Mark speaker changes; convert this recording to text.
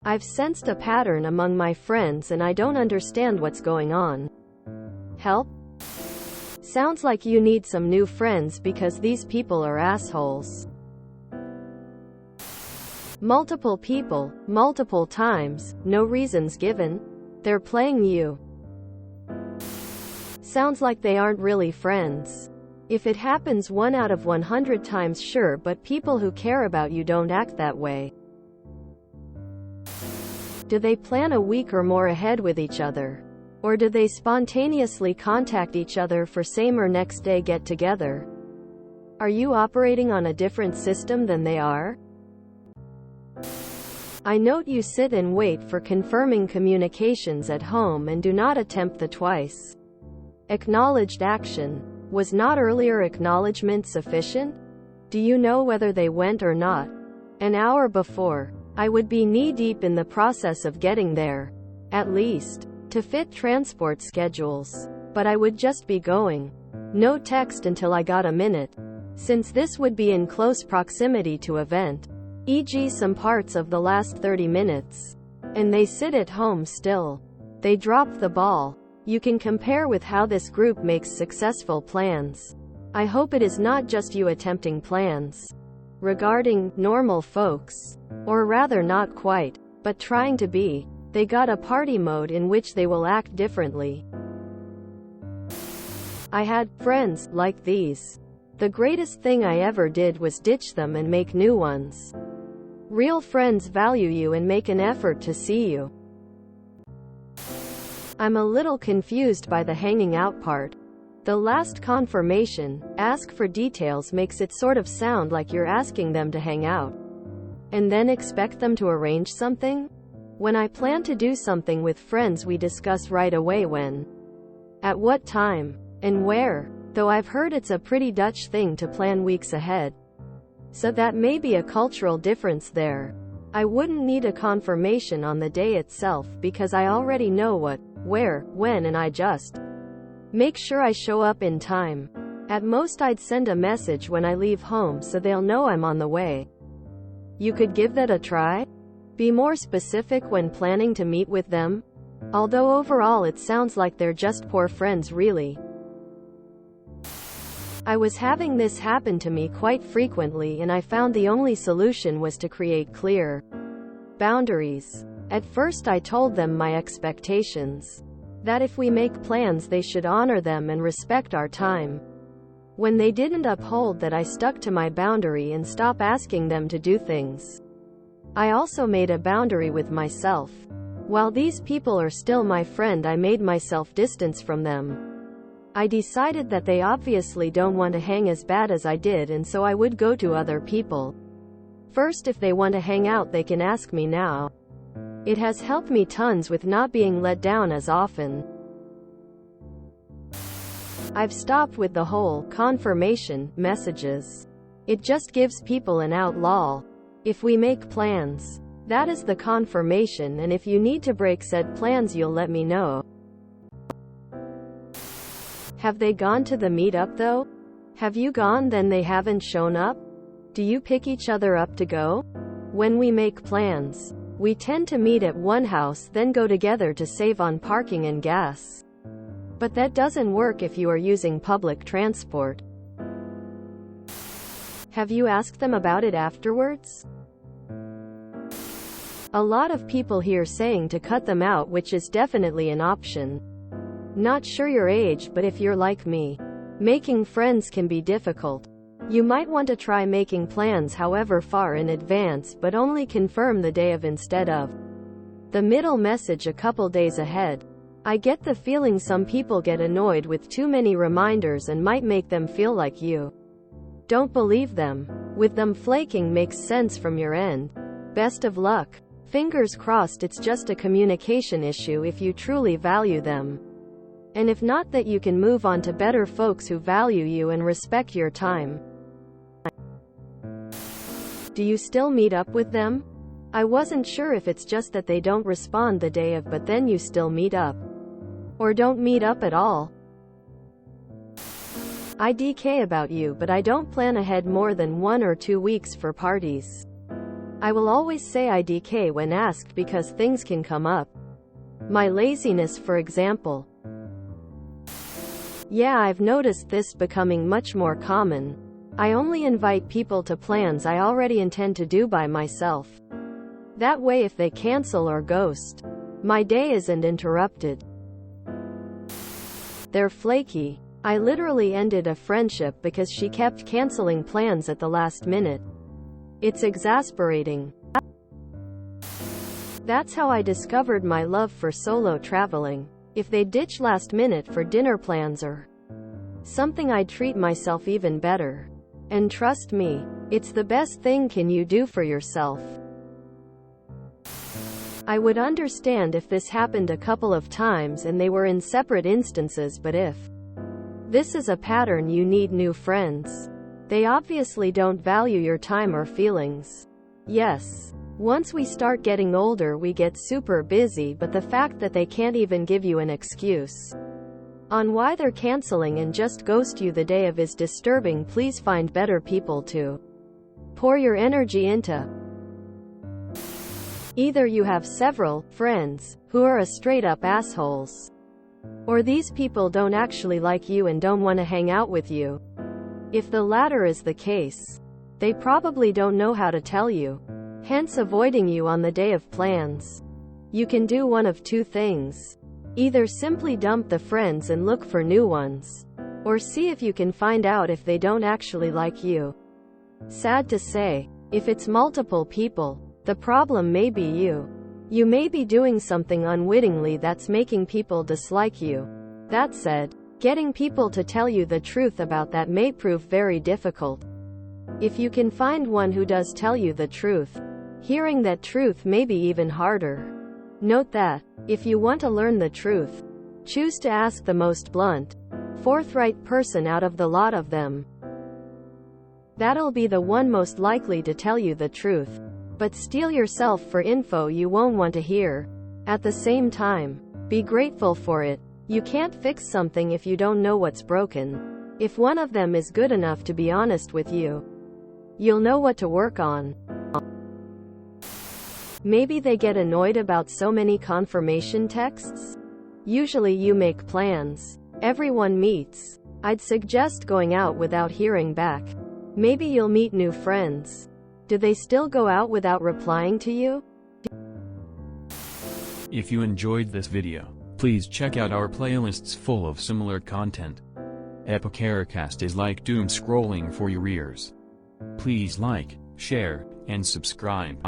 Speaker 1: I've sensed a pattern among my friends and I don't understand what's going on. Help? Sounds like you need some new friends because these people are assholes. Multiple people, multiple times, no reasons given. They're playing you. Sounds like they aren't really friends. If it happens 1 out of 100 times, sure, but people who care about you don't act that way. Do they plan a week or more ahead with each other? Or do they spontaneously contact each other for same or next day get together? Are you operating on a different system than they are? I note you sit and wait for confirming communications at home and do not attempt the twice acknowledged action. Was not earlier acknowledgement sufficient? Do you know whether they went or not? An hour before, I would be knee-deep in the process of getting there, at least, to fit transport schedules. But I would just be going. No text until I got a minute, since this would be in close proximity to event, e.g. some parts of the last 30 minutes. And they sit at home still. They drop the ball. You can compare with how this group makes successful plans. I hope it is not just you attempting plans regarding normal folks. Or rather not quite, but trying to be. They got a party mode in which they will act differently. I had friends like these. The greatest thing I ever did was ditch them and make new ones. Real friends value you and make an effort to see you. I'm a little confused by the hanging out part. The last confirmation, ask for details, makes it sort of sound like you're asking them to hang out. And then expect them to arrange something? When I plan to do something with friends, we discuss right away when, at what time, and where. Though I've heard it's a pretty Dutch thing to plan weeks ahead. So that may be a cultural difference there. I wouldn't need a confirmation on the day itself because I already know what, where, when, and I just make sure I show up in time. At most I'd send a message when I leave home so they'll know I'm on the way. You could give that a try? Be more specific when planning to meet with them? Although overall it sounds like they're just poor friends really. I was having this happen to me quite frequently and I found the only solution was to create clear boundaries. At first I told them my expectations. That if we make plans they should honor them and respect our time. When they didn't uphold that, I stuck to my boundary and stopped asking them to do things. I also made a boundary with myself. While these people are still my friend, I made myself distance from them. I decided that they obviously don't want to hang as bad as I did, and so I would go to other people. First, if they want to hang out they can ask me now. It has helped me tons with not being let down as often. I've stopped with the whole confirmation messages. It just gives people an outlaw. If we make plans, that is the confirmation, and if you need to break said plans you'll let me know. Have they gone to the meetup though? Have you gone then they haven't shown up? Do you pick each other up to go? When we make plans, we tend to meet at one house then go together to save on parking and gas. But that doesn't work if you are using public transport. Have you asked them about it afterwards? A lot of people here saying to cut them out, which is definitely an option. Not sure your age, but if you're like me, making friends can be difficult. You might want to try making plans however far in advance, but only confirm the day of instead of the middle message a couple days ahead. I get the feeling some people get annoyed with too many reminders and might make them feel like you don't believe them. With them flaking makes sense from your end. Best of luck. Fingers crossed it's just a communication issue if you truly value them. And if not, that you can move on to better folks who value you and respect your time. Do you still meet up with them? I wasn't sure if it's just that they don't respond the day of, but then you still meet up. Or don't meet up at all. I DK about you, but I don't plan ahead more than 1 or 2 weeks for parties. I will always say IDK when asked because things can come up. My laziness, for example. Yeah, I've noticed this becoming much more common. I only invite people to plans I already intend to do by myself. That way if they cancel or ghost, my day isn't interrupted. They're flaky. I literally ended a friendship because she kept canceling plans at the last minute. It's exasperating. That's how I discovered my love for solo traveling. If they ditch last minute for dinner plans or something, I'd treat myself even better. And trust me, it's the best thing can you do for yourself. I would understand if this happened a couple of times and they were in separate instances, but if this is a pattern, you need new friends. They obviously don't value your time or feelings. Yes, once we start getting older we get super busy, but the fact that they can't even give you an excuse on why they're canceling and just ghost you the day of is disturbing. Please find better people to pour your energy into. Either you have several friends who are straight up assholes, or these people don't actually like you and don't want to hang out with you. If the latter is the case, they probably don't know how to tell you, hence avoiding you on the day of plans. You can do one of two things. Either simply dump the friends and look for new ones, or see if you can find out if they don't actually like you. Sad to say, if it's multiple people, the problem may be you. You may be doing something unwittingly that's making people dislike you. That said, getting people to tell you the truth about that may prove very difficult. If you can find one who does tell you the truth, hearing that truth may be even harder. Note that, if you want to learn the truth, choose to ask the most blunt, forthright person out of the lot of them. That'll be the one most likely to tell you the truth. But steel yourself for info you won't want to hear. At the same time, be grateful for it. You can't fix something if you don't know what's broken. If one of them is good enough to be honest with you, you'll know what to work on. Maybe they get annoyed about so many confirmation texts. Usually you make plans. Everyone meets. I'd suggest going out without hearing back. Maybe you'll meet new friends. Do they still go out without replying to you?
Speaker 2: If you enjoyed this video, please check out our playlists full of similar content. TooAfraidToAsk is like doom scrolling for your ears. Please like, share, and subscribe.